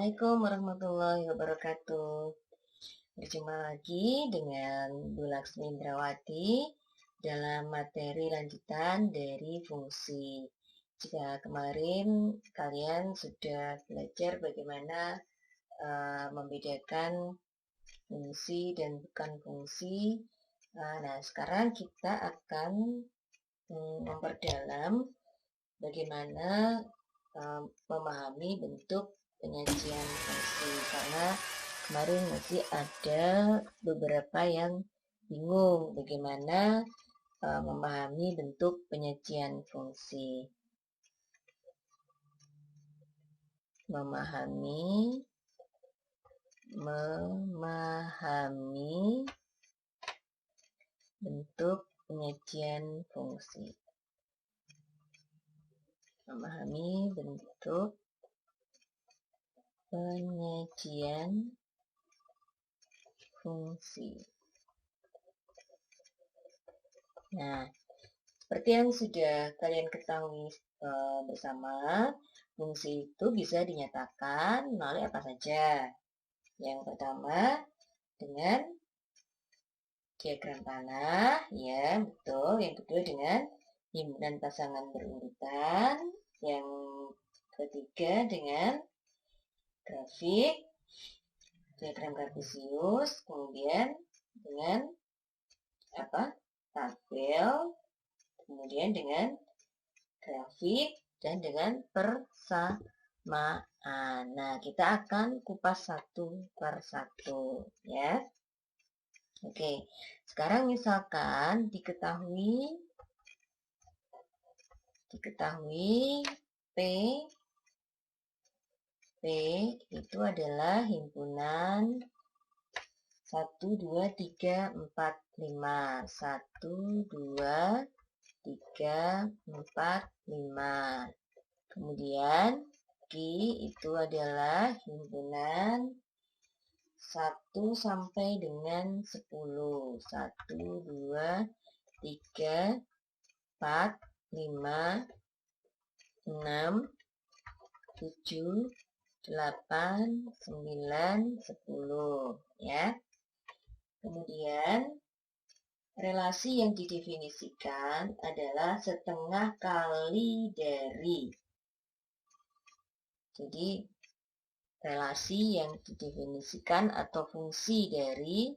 Assalamualaikum warahmatullahi wabarakatuh. Berjumpa lagi dengan Bu Laksmi Indrawati dalam materi lanjutan dari fungsi. Jika kemarin kalian sudah belajar bagaimana membedakan fungsi dan bukan fungsi, nah sekarang kita akan memperdalam bagaimana memahami bentuk penyajian fungsi, karena kemarin masih ada beberapa yang bingung bagaimana memahami bentuk penyajian fungsi. Memahami bentuk penyajian fungsi. Memahami bentuk penyajian fungsi. Nah, seperti yang sudah kalian ketahui bersama, fungsi itu bisa dinyatakan melalui apa saja. Yang pertama, dengan diagram panah, ya betul. Yang kedua dengan himpunan pasangan berurutan. Yang ketiga dengan grafik, diagram Kartesius, kemudian dengan tabel, kemudian dengan grafik, dan dengan persamaan. Nah, kita akan kupas satu per satu, ya. Oke, sekarang misalkan diketahui P itu adalah himpunan 1, 2, 3, 4, 5. 1, 2, 3, 4, 5. Kemudian Q itu adalah himpunan 1 sampai dengan 10. 1, 2, 3, 4, 5, 6, 7, 8, 9, 10, ya. Kemudian relasi yang didefinisikan adalah setengah kali dari. Jadi relasi yang didefinisikan atau fungsi dari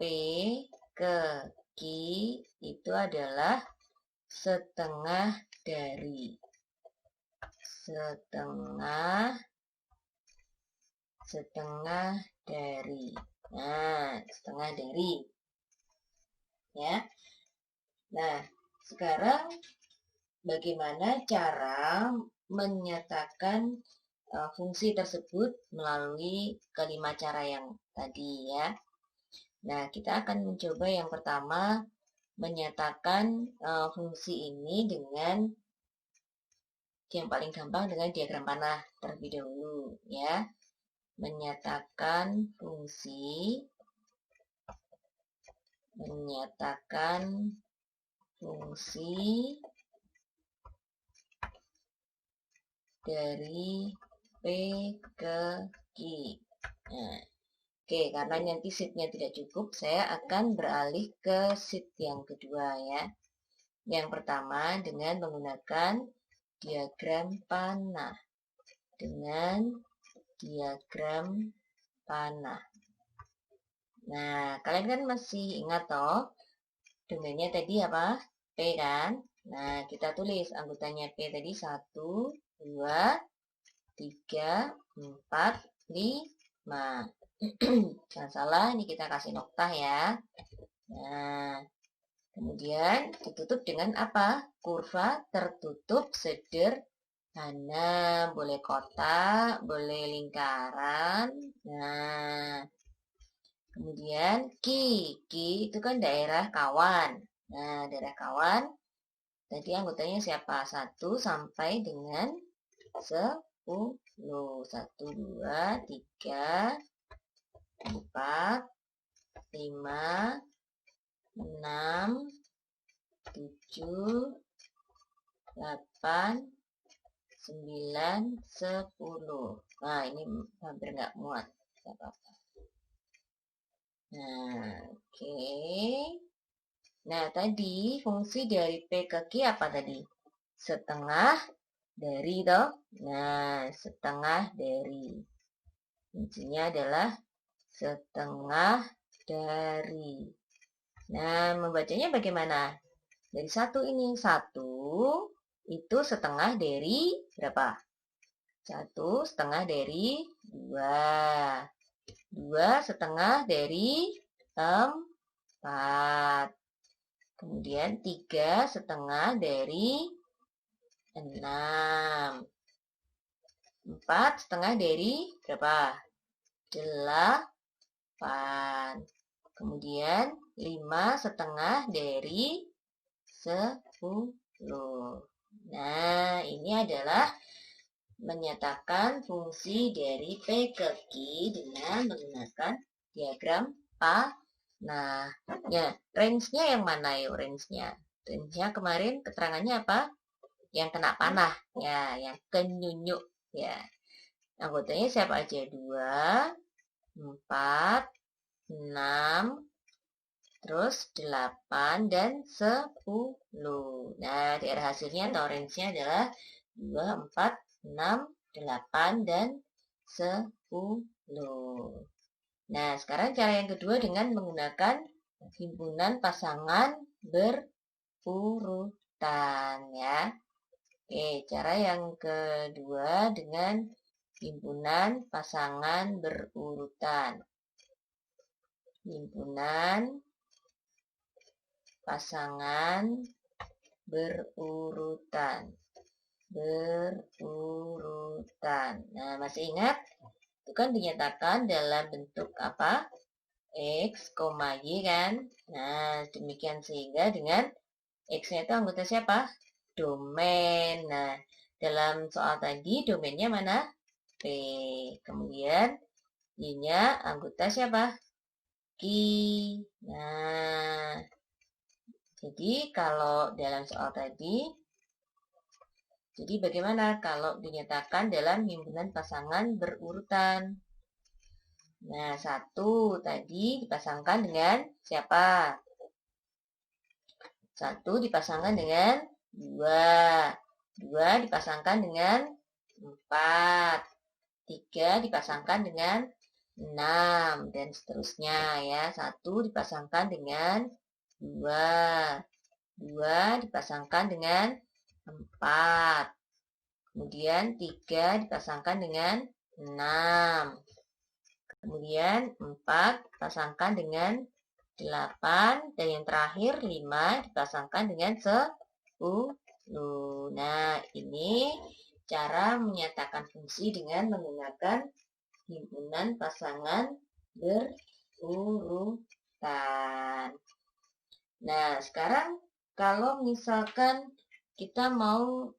P ke Q itu adalah setengah dari. Setengah dari. Nah, setengah dari. Ya. Nah, sekarang bagaimana cara menyatakan fungsi tersebut melalui kelima cara yang tadi, ya. Nah, kita akan mencoba yang pertama menyatakan fungsi ini dengan yang paling gampang dengan diagram panah terlebih dahulu, ya. Menyatakan fungsi dari P ke Q. Nah, oke, karena nanti sheet-nya tidak cukup, saya akan beralih ke sheet yang kedua, ya. Yang pertama dengan menggunakan diagram panah. Nah, kalian kan masih ingat toh, domainnya tadi apa? P kan? Nah, kita tulis anggotanya P tadi 1, 2, 3, 4, 5. Jangan salah, ini kita kasih noktah, ya. Nah, kemudian ditutup dengan apa? Kurva tertutup sederhana. Boleh kotak, boleh lingkaran. Nah, kemudian Q itu kan daerah kawan. Nah, daerah kawan, tadi anggotanya siapa? 1 sampai dengan 10. 1, 2, 3, 4, 5, 6, 7, 8, 9, 10. Nah, ini hampir nggak muat. Nggak apa-apa. Nah, oke. Nah, tadi fungsi dari P ke Q apa tadi? Setengah dari toh. Nah, setengah dari. Fungsinya adalah setengah dari. Nah, membacanya bagaimana? Dari satu ini. Satu itu setengah dari berapa? Satu setengah dari dua. Dua setengah dari empat. Kemudian tiga setengah dari enam. Empat setengah dari berapa? Delapan. Kemudian lima setengah dari 10. Nah, ini adalah menyatakan fungsi dari P ke Q dengan menggunakan diagram panah. Ya, range-nya yang mana yuk range-nya? Range-nya kemarin keterangannya apa? Yang kena panah, ya, yang kenyunyuk, ya. Anggotanya siapa aja? 2, 4, 6, terus 8 dan 10. Nah, daerah hasilnya atau range-nya adalah 2, 4, 6, 8, dan 10. Nah, sekarang cara yang kedua dengan menggunakan himpunan pasangan berurutan ya. Oke, cara yang kedua dengan himpunan pasangan berurutan. Himpunan pasangan berurutan. Nah, masih ingat? Itu kan dinyatakan dalam bentuk apa? X, Y kan? Nah, demikian sehingga dengan X-nya itu anggota siapa? Domain. Nah, dalam soal tadi domainnya mana? P. Kemudian Y-nya anggota siapa? Q. Nah, jadi kalau dalam soal tadi, jadi bagaimana kalau dinyatakan dalam himpunan pasangan berurutan? Nah, satu tadi dipasangkan dengan siapa? Satu dipasangkan dengan dua. Dua dipasangkan dengan empat. Tiga dipasangkan dengan 6. Dan seterusnya ya. Satu dipasangkan dengan dua. Dua dipasangkan dengan 4. Kemudian 3 dipasangkan dengan 6. Kemudian 4 dipasangkan dengan 8. Dan yang terakhir 5 dipasangkan dengan 10. Nah, ini cara menyatakan fungsi dengan menggunakan himpunan pasangan berurutan. Nah, sekarang kalau misalkan kita mau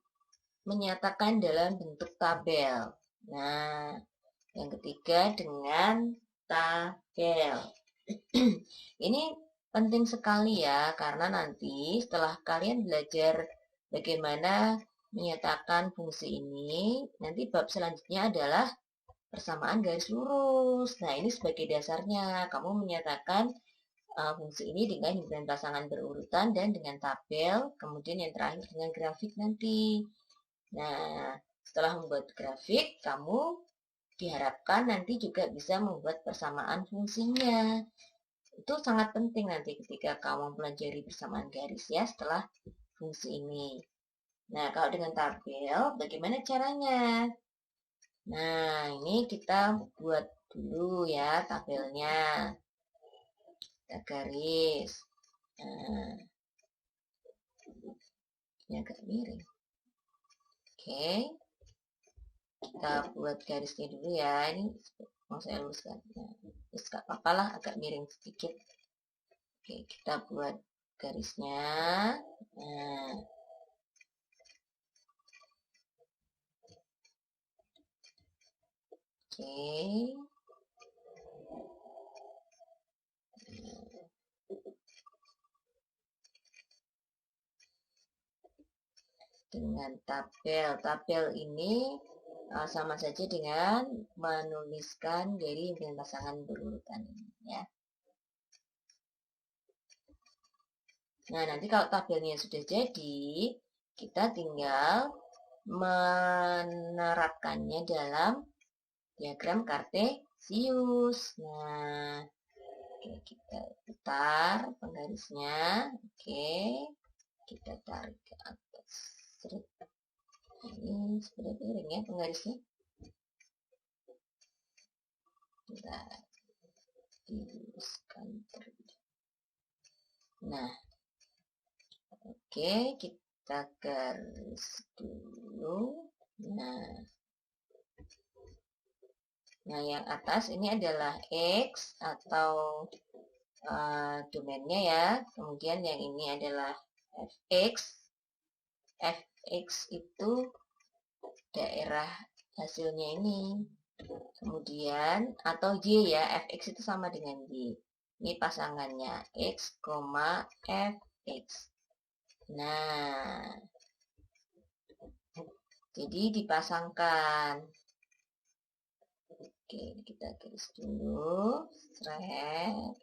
menyatakan dalam bentuk tabel. Nah, yang ketiga dengan tabel. Ini penting sekali ya, karena nanti setelah kalian belajar bagaimana menyatakan fungsi ini, nanti bab selanjutnya adalah persamaan garis lurus. Nah, ini sebagai dasarnya kamu menyatakan fungsi ini dengan himpunan pasangan berurutan dan dengan tabel, kemudian yang terakhir dengan grafik nanti. Nah, setelah membuat grafik, kamu diharapkan nanti juga bisa membuat persamaan fungsinya. Itu sangat penting nanti ketika kamu mempelajari persamaan garis ya setelah fungsi ini. Nah, kalau dengan tabel, bagaimana caranya? Nah, ini kita buat dulu ya tabelnya. Kita garis. Nah, ini agak miring. Oke, kita buat garisnya dulu ya. Ini mau saya luruskan. Nah, terus gak apa-apa lah, agak miring sedikit. Oke, kita buat garisnya. Nah, oke. dengan tabel. Tabel ini sama saja dengan menuliskan dari himpunan pasangan berurutan ini ya. Nah, nanti kalau tabelnya sudah jadi, kita tinggal menerapkannya dalam diagram kartesius. Nah, oke, kita putar penggarisnya. Oke, kita tarik ke atas. Ini sudah piring ya penggarisnya. Kita diluruskan terlebih. Nah, oke, kita garis dulu. Nah, yang atas ini adalah X atau domainnya ya. Kemudian yang ini adalah Fx. Fx itu daerah hasilnya ini. Kemudian, atau Y ya, Fx itu sama dengan Y. Ini pasangannya X, Fx. Nah, jadi dipasangkan. Oke, kita garis dulu. Seret.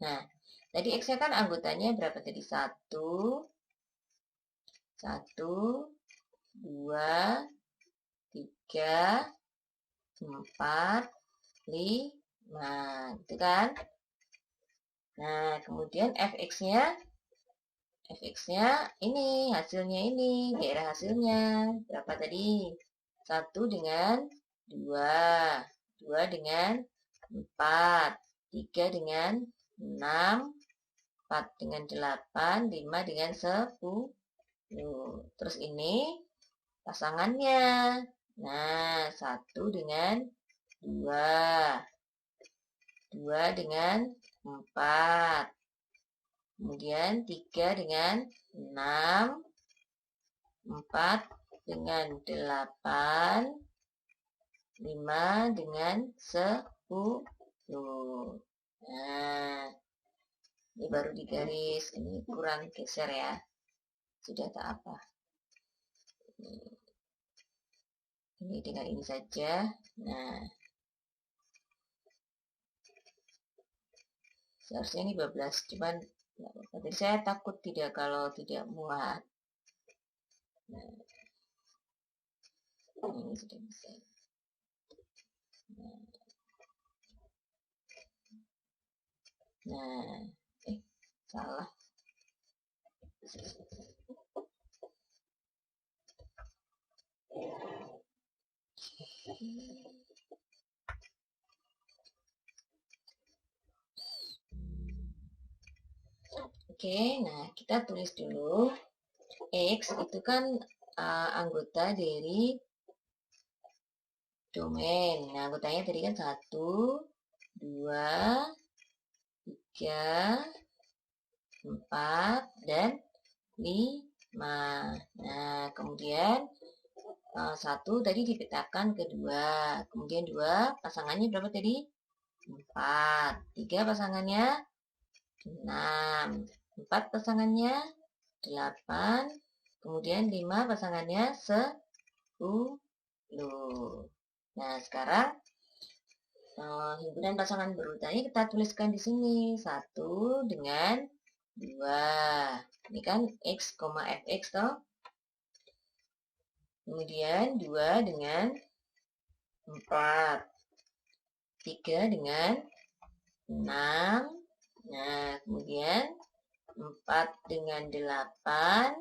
Nah, tadi X-nya kan anggotanya berapa tadi? 1, 2, 3, 4, 5. Gitu kan? Nah, kemudian Fx-nya ini, hasilnya ini, daerah hasilnya. Berapa tadi? 1 dengan 2, 2 dengan 4, 3 dengan 6, 4 dengan 8, 5 dengan 10. Terus ini pasangannya. Nah, 1 dengan 2, 2 dengan 4, kemudian 3 dengan 6, 4 dengan 8, 5 dengan 10. Nah, ini baru digaris. Ini kurang geser ya. Sudah tak apa. Ini dengan ini saja. Nah, seharusnya ini 12. Cuman tadi saya takut tidak kalau tidak muat. Nah, ini sudah bisa. Nah, salah. Oke, nah kita tulis dulu. X itu kan anggota dari domain. Nah, anggotanya tadi kan 1, 2, 3, 4, dan 5. Nah, kemudian 1 tadi dipetakan ke 2. Kemudian 2 pasangannya berapa tadi? 4. 3 pasangannya 6. 4 pasangannya 8. Kemudian 5 pasangannya 10. Nah, sekarang himpunan pasangan berurutannya kita tuliskan di sini. 1 dengan 2. Ini kan X, Fx toh. Kemudian 2 dengan 4. 3 dengan 6. Nah, kemudian 4 dengan 8.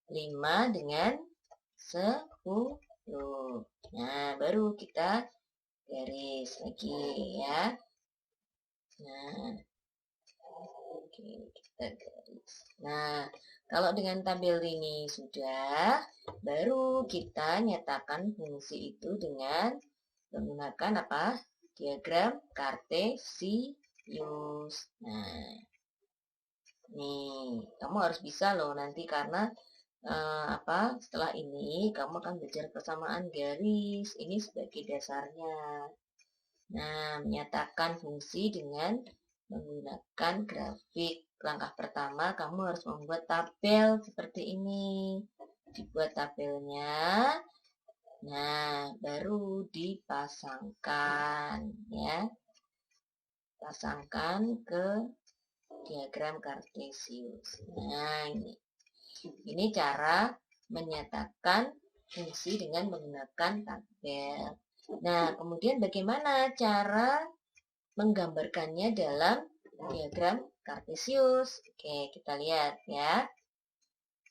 5 dengan 10. Nah, baru kita garis lagi ya. Nah, oke, kita garis. Nah, kalau dengan tabel ini sudah, baru kita nyatakan fungsi itu dengan menggunakan apa? Diagram kartesius. Nah, nih, kamu harus bisa loh nanti karena setelah ini kamu akan belajar persamaan garis. Ini sebagai dasarnya. Nah, menyatakan fungsi dengan menggunakan grafik. langkah pertama kamu harus membuat tabel seperti ini. Dibuat tabelnya. Nah, baru dipasangkan ya. Pasangkan ke diagram kartesius. Nah, ini cara menyatakan fungsi dengan menggunakan tabel. Nah, kemudian bagaimana cara menggambarkannya dalam diagram kartesius? Oke, kita lihat ya.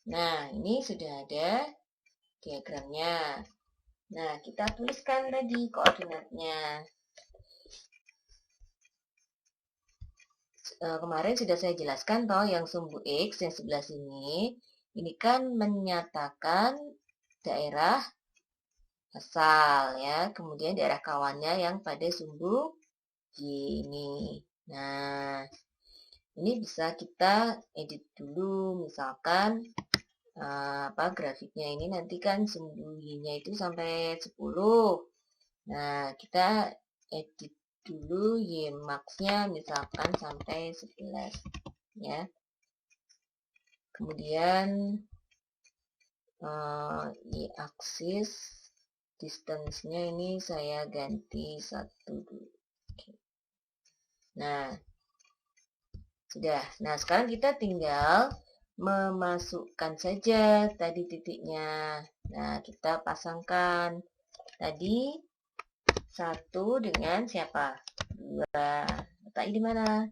Nah, ini sudah ada diagramnya. Nah, kita tuliskan tadi koordinatnya. Kemarin sudah saya jelaskan toh yang sumbu X yang sebelah sini ini kan menyatakan daerah asal ya, kemudian daerah kawannya yang pada sumbu Y ini. Nah, ini bisa kita edit dulu, misalkan grafiknya ini nanti kan sumbu Y-nya itu sampai 10. Nah, kita edit dulu Y max-nya misalkan sampai 11 ya. Kemudian Y aksis distance-nya ini saya ganti 1 dulu. Oke. Nah, sudah. Nah, sekarang kita tinggal memasukkan saja tadi titiknya. Nah, kita pasangkan tadi 1 dengan siapa? 2. Letaknya di mana?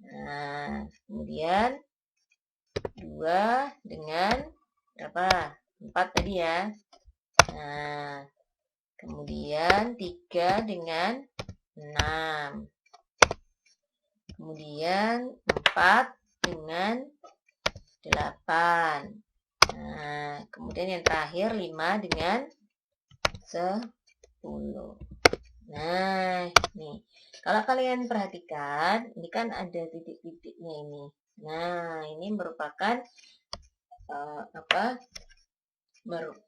Nah, kemudian 2 dengan berapa? 4 tadi ya. Nah, kemudian 3 dengan 6. Kemudian 4 dengan 8. Nah, kemudian yang terakhir 5 dengan 10. Nah, nih. Kalau kalian perhatikan, ini kan ada titik-titiknya ini. Nah, ini merupakan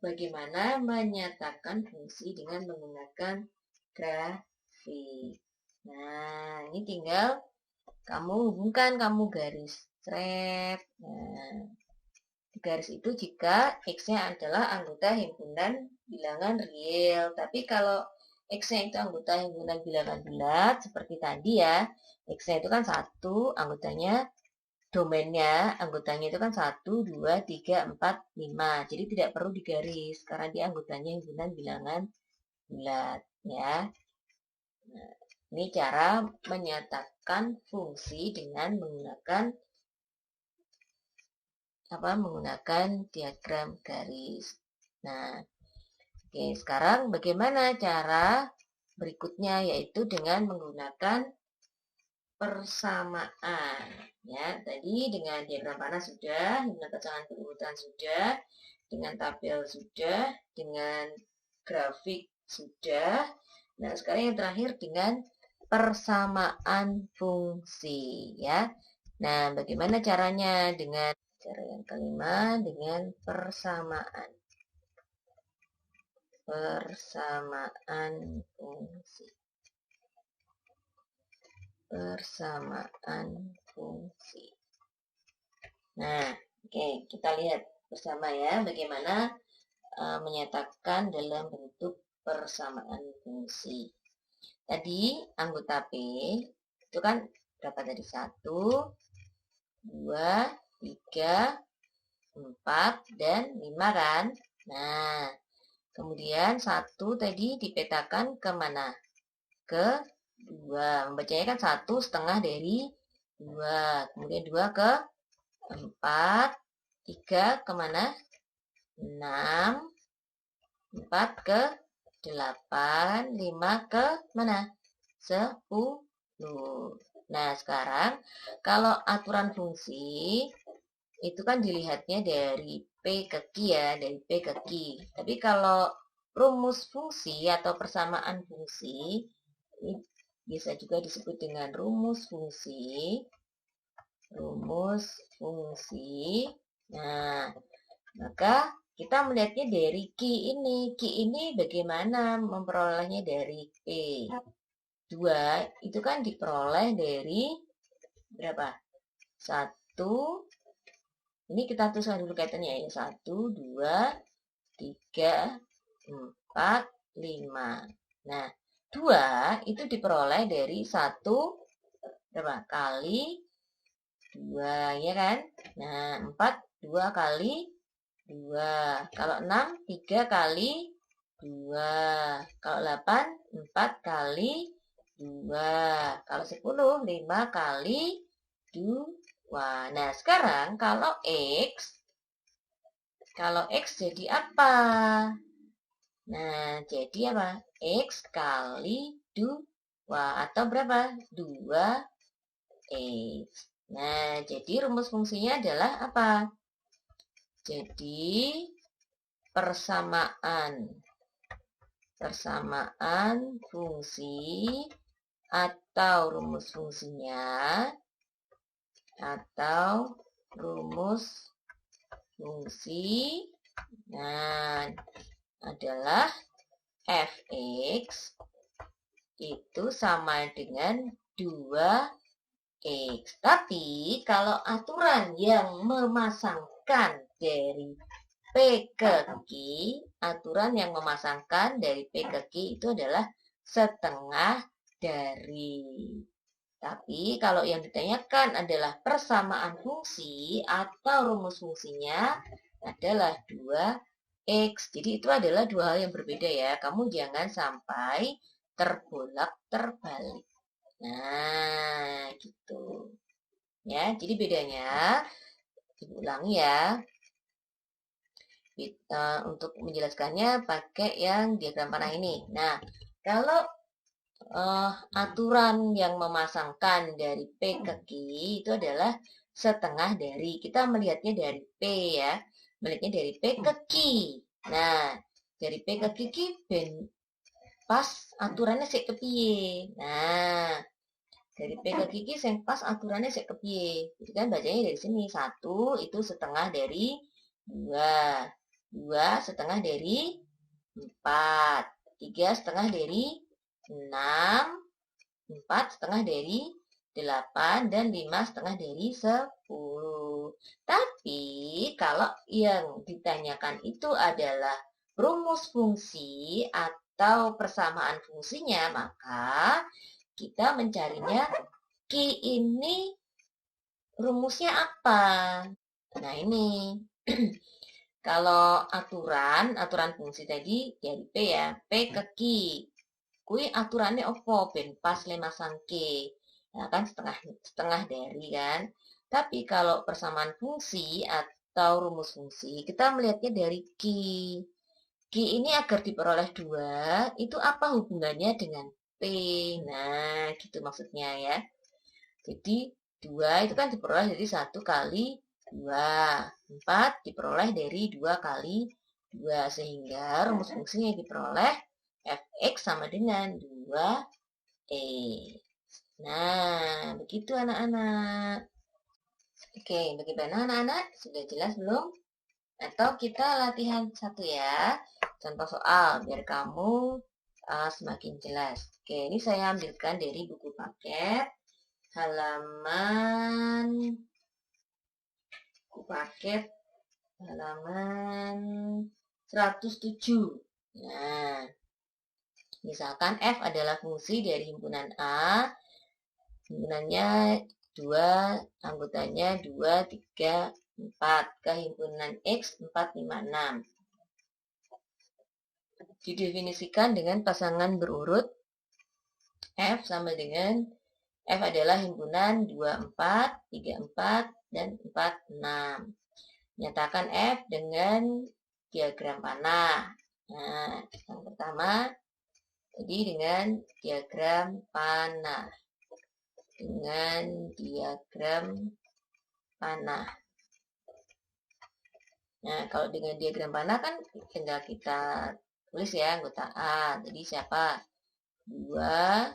bagaimana menyatakan fungsi dengan menggunakan grafik. Nah, ini tinggal kamu hubungkan, kamu garis strap. Nah, di garis itu jika X-nya adalah anggota himpunan bilangan real. Tapi kalau X-nya itu anggota himpunan bilangan bulat, seperti tadi ya. X-nya itu kan 1, anggotanya, domainnya, anggotanya itu kan 1, 2, 3, 4, 5. Jadi tidak perlu digaris, karena dia anggotanya himpunan bilangan bulat. Ya. Nah, ini cara menyatakan fungsi dengan menggunakan diagram garis. Nah, oke, sekarang bagaimana cara berikutnya, yaitu dengan menggunakan persamaan. Ya, tadi dengan diagram panah sudah, dengan pasangan berurutan sudah, dengan tabel sudah, dengan grafik sudah. Nah, sekarang yang terakhir dengan persamaan fungsi ya. Nah, bagaimana caranya? Dengan cara yang kelima, dengan persamaan. Persamaan fungsi. Persamaan fungsi. Nah, oke, kita lihat bersama ya bagaimana menyatakan dalam bentuk persamaan fungsi. Tadi anggota P itu kan berapa tadi? 1, 2, 3, 4, dan 5 kan? Nah, kemudian 1 tadi dipetakan ke mana? Ke 2. Membacanya kan 1 setengah dari 2. Kemudian 2 ke 4. 3 kemana? 6. 4 ke 8, 5 ke mana? 10. Nah, sekarang kalau aturan fungsi itu kan dilihatnya dari P ke Q ya, dari P ke Q. Tapi kalau rumus fungsi atau persamaan fungsi, ini bisa juga disebut dengan rumus fungsi. Rumus fungsi. Nah, maka kita melihatnya dari Q ini. Q ini bagaimana memperolehnya dari P? 2 itu kan diperoleh dari berapa? 1, ini kita tuliskan dulu kaitannya ya. 1, 2, 3, 4, 5. Nah, 2 itu diperoleh dari 1 berapa? Kali 2, ya kan? Nah, 4, 2 kali 2. Kalau 6, 3 kali 2. Kalau 8, 4 kali 2. Kalau 10, 5 kali 2. Nah, sekarang kalau X jadi apa? Nah, jadi apa? X kali 2. Atau berapa? 2X. Nah, jadi rumus fungsinya adalah apa? Jadi, persamaan fungsi atau rumus fungsinya atau rumus fungsi adalah fx itu sama dengan 2x. Tapi kalau aturan yang memasangkan dari P ke Q, aturan yang memasangkan dari P ke Q itu adalah setengah dari. Tapi kalau yang ditanyakan adalah persamaan fungsi atau rumus fungsinya adalah 2x. Jadi itu adalah dua hal yang berbeda ya. Kamu jangan sampai terbolak-terbalik. Nah, gitu. Ya, jadi bedanya diulangi ya. Untuk menjelaskannya pakai yang diagram panah ini. Nah, kalau aturan yang memasangkan dari P ke Q itu adalah setengah dari. Kita melihatnya dari P ya. Melihatnya dari P ke Q. Nah, dari P ke Q ben pas aturannya sik kepiye. Nah, dari P ke Q sing pas aturannya sik kepiye. Jadi kan bacanya dari sini. 1 itu setengah dari 2. 2 setengah dari 4. 3 setengah dari 6, 4 setengah dari 8, dan 5 setengah dari 10. Tapi kalau yang ditanyakan itu adalah rumus fungsi atau persamaan fungsinya, maka kita mencarinya Q ini rumusnya apa? Nah ini, kalau aturan fungsi tadi dari P ya, P ke Q. Kui aturannya opo ben pas le masangke. Nah, kan setengah dari kan. Tapi kalau persamaan fungsi atau rumus fungsi, kita melihatnya dari Q. Q ini agar diperoleh 2, itu apa hubungannya dengan P? Nah, gitu maksudnya ya. Jadi 2 itu kan diperoleh dari 1 kali 2. 4 diperoleh dari 2 kali 2. Sehingga rumus fungsinya diperoleh fx sama dengan 2e. Nah, begitu anak-anak. Oke, bagaimana anak-anak? Sudah jelas belum? Atau kita latihan satu ya. Contoh soal, biar kamu semakin jelas. Oke, ini saya ambilkan dari buku paket. Halaman halaman 107. Nah, misalkan F adalah fungsi dari himpunan A, himpunannya 2, anggotanya 2, 3, 4, ke himpunan X 4, 5, 6. Didefinisikan dengan pasangan berurut F sama dengan F adalah himpunan 2, 4, 3, 4, dan 4, 6. Nyatakan F dengan diagram panah. Nah, yang pertama, jadi dengan diagram panah. Nah, kalau dengan diagram panah kan tinggal kita tulis ya anggota A. Jadi siapa? 2,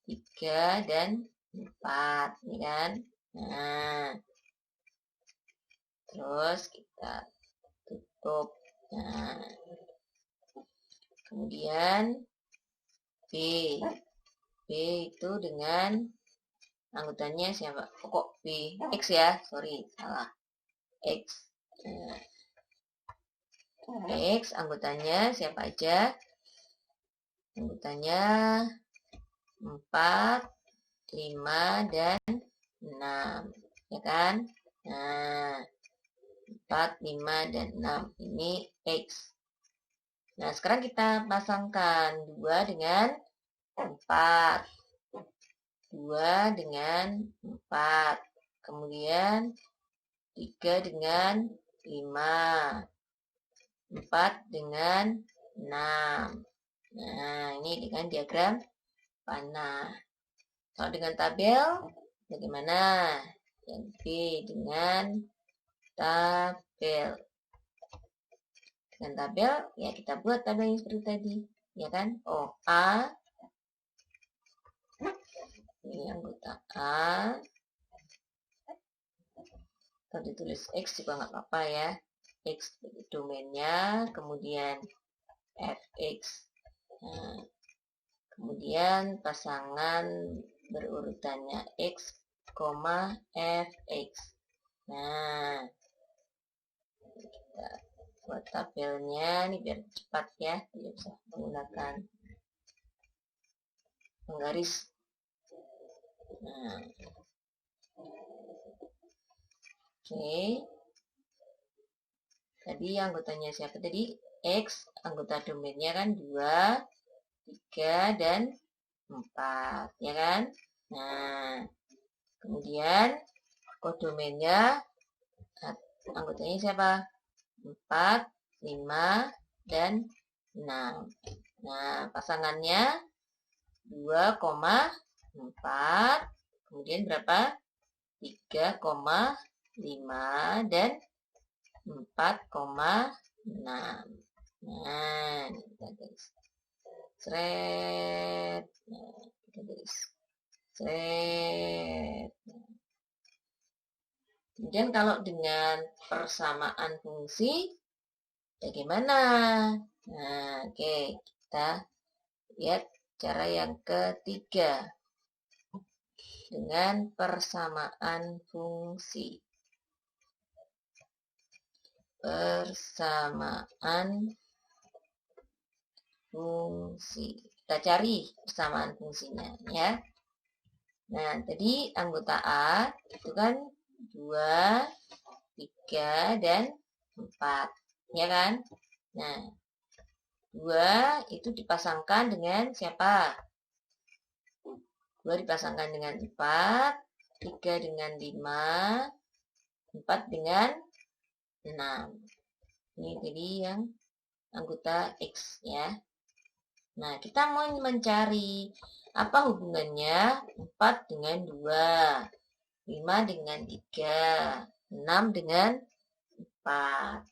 3, dan 4. Ini kan? Nah, terus kita tutup. Nah, kemudian B. B itu dengan Anggotanya siapa? Oh, kok B? X ya? Sorry, salah. X. X, anggotanya siapa aja? Anggotanya 4, 5, dan 6. Ya kan? Nah, 4, 5, dan 6. Ini X. Nah, sekarang kita pasangkan 2 dengan 4. 2 dengan 4. Kemudian 3 dengan 5. 4 dengan 6. Nah, ini dengan diagram panah. Kalau dengan tabel, bagaimana? Yang B dengan tabel. Dengan tabel, ya kita buat tabelnya seperti tadi. Ya kan? Oh, A. Ini anggota A. Kalau ditulis X juga nggak apa-apa ya. X domainnya, kemudian Fx. Nah, kemudian pasangan berurutannya X, Fx. Nah, kita buat tabelnya ini biar cepat ya, tidak bisa menggunakan menggaris. Nah, oke. Tadi anggotanya siapa tadi? X, anggota domainnya kan 2, 3, dan 4, ya kan? Nah, kemudian kodomennya anggotanya siapa? 4, 5, dan 6. Nah, pasangannya 2,4, kemudian berapa? 3,5, dan 4,6. Nah, ini kita garis. Seret. Nah, kita garis. Seret. Kemudian kalau dengan persamaan fungsi, bagaimana? Nah, oke, kita lihat cara yang ketiga. Dengan persamaan fungsi. Persamaan fungsi. Kita cari persamaan fungsinya ya. Nah, tadi anggota A itu kan 2, 3, dan 4. Ya kan? Nah, 2 itu dipasangkan dengan siapa? 2 dipasangkan dengan 4, 3 dengan 5, 4 dengan 6. Ini jadi yang anggota X ya. Nah, kita mau mencari apa hubungannya 4 dengan 2, 5 dengan 3, 6 dengan 4.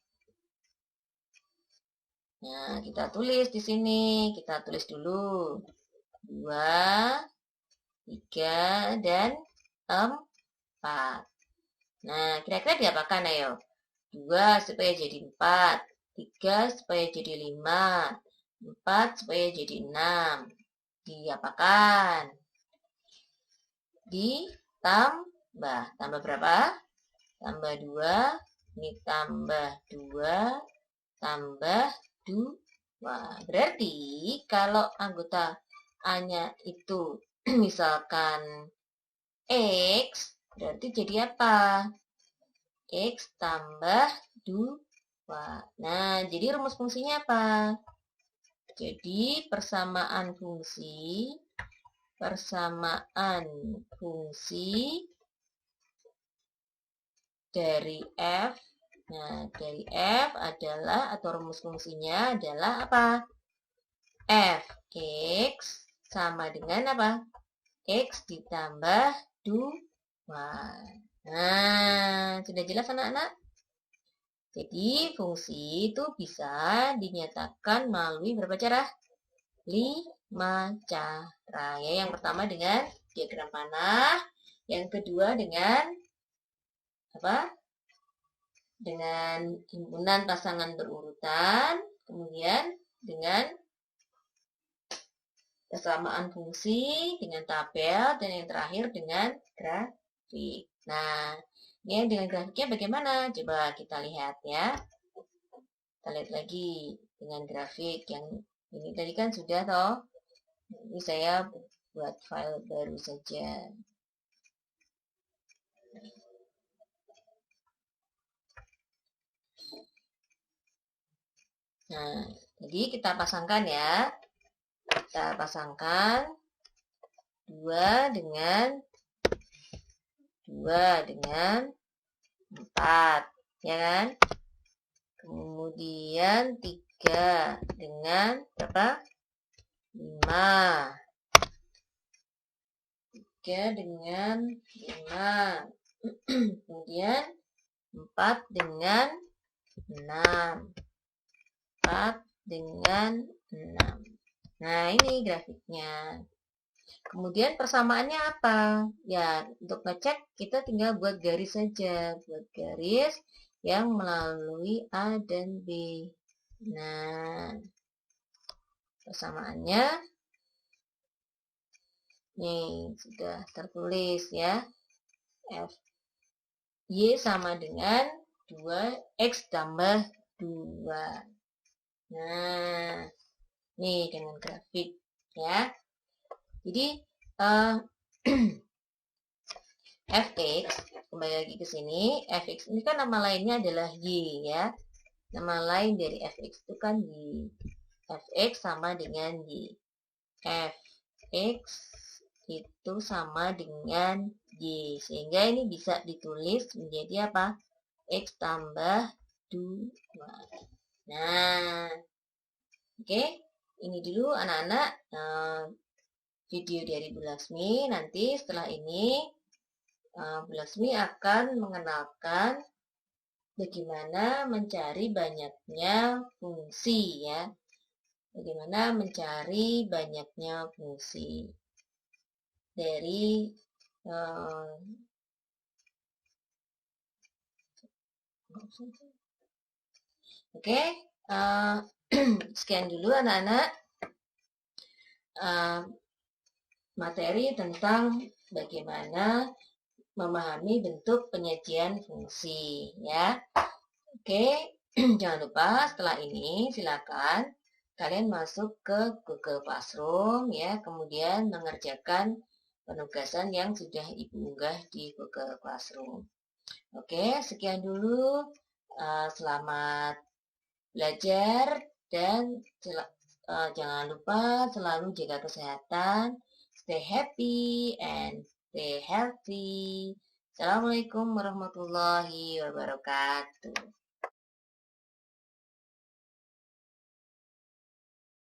Nah, kita tulis di sini. Kita tulis dulu. 2, 3, dan 4. Nah, kira-kira diapakan ayo? 2 supaya jadi 4, 3 supaya jadi 5, 4 supaya jadi 6. Diapakan? Ditambah. Tambah berapa? Tambah 2. Ini tambah 2. Tambah 2. Berarti kalau anggota A-nya itu misalkan X, berarti jadi apa? X tambah 2. Nah, jadi rumus fungsinya apa? Jadi persamaan fungsi dari F. Nah, dari F adalah, atau rumus fungsinya adalah apa? Fx sama dengan apa? X ditambah 2. Nah, sudah jelas anak-anak? Jadi, fungsi itu bisa dinyatakan melalui berapa cara? 5 cara. Ya, yang pertama dengan diagram panah, yang kedua dengan apa? Dengan himpunan pasangan berurutan, kemudian dengan persamaan fungsi dengan tabel, dan yang terakhir dengan grafik. Nah, ini dengan grafiknya bagaimana? Coba kita lihat ya. Kita lihat lagi dengan grafik yang ini tadi kan sudah toh. Ini saya buat file baru saja. Nah, jadi kita pasangkan ya. Kita pasangkan 2 dengan 4, ya kan? Kemudian 3 dengan berapa? 5. 3 dengan 5. Kemudian 4 dengan 6. 4 dengan 6. Nah, ini grafiknya. Kemudian persamaannya apa? Ya, untuk ngecek kita tinggal buat garis saja. Buat garis yang melalui A dan B. Nah, persamaannya nih sudah tertulis ya. F Y sama dengan 2X tambah 2. Nah, nih dengan grafik ya. Jadi fx, kembali lagi ke sini, fx ini kan nama lainnya adalah y ya. Nama lain dari fx itu kan y. Fx sama dengan y. Fx itu sama dengan y. Sehingga ini bisa ditulis menjadi apa? X tambah 2. Nah, oke. Ini dulu anak-anak video dari Bu Laksmi. Nanti setelah ini Bu Laksmi akan mengenalkan bagaimana mencari banyaknya fungsi ya. Bagaimana mencari banyaknya fungsi dari oke, sekian dulu anak-anak materi tentang bagaimana memahami bentuk penyajian fungsi ya. Oke, jangan lupa setelah ini silakan kalian masuk ke Google Classroom ya, kemudian mengerjakan penugasan yang sudah Ibu unggah di Google Classroom. Oke, sekian dulu. Selamat belajar dan jangan lupa selalu jaga kesehatan, stay happy and stay healthy. Assalamualaikum warahmatullahi wabarakatuh.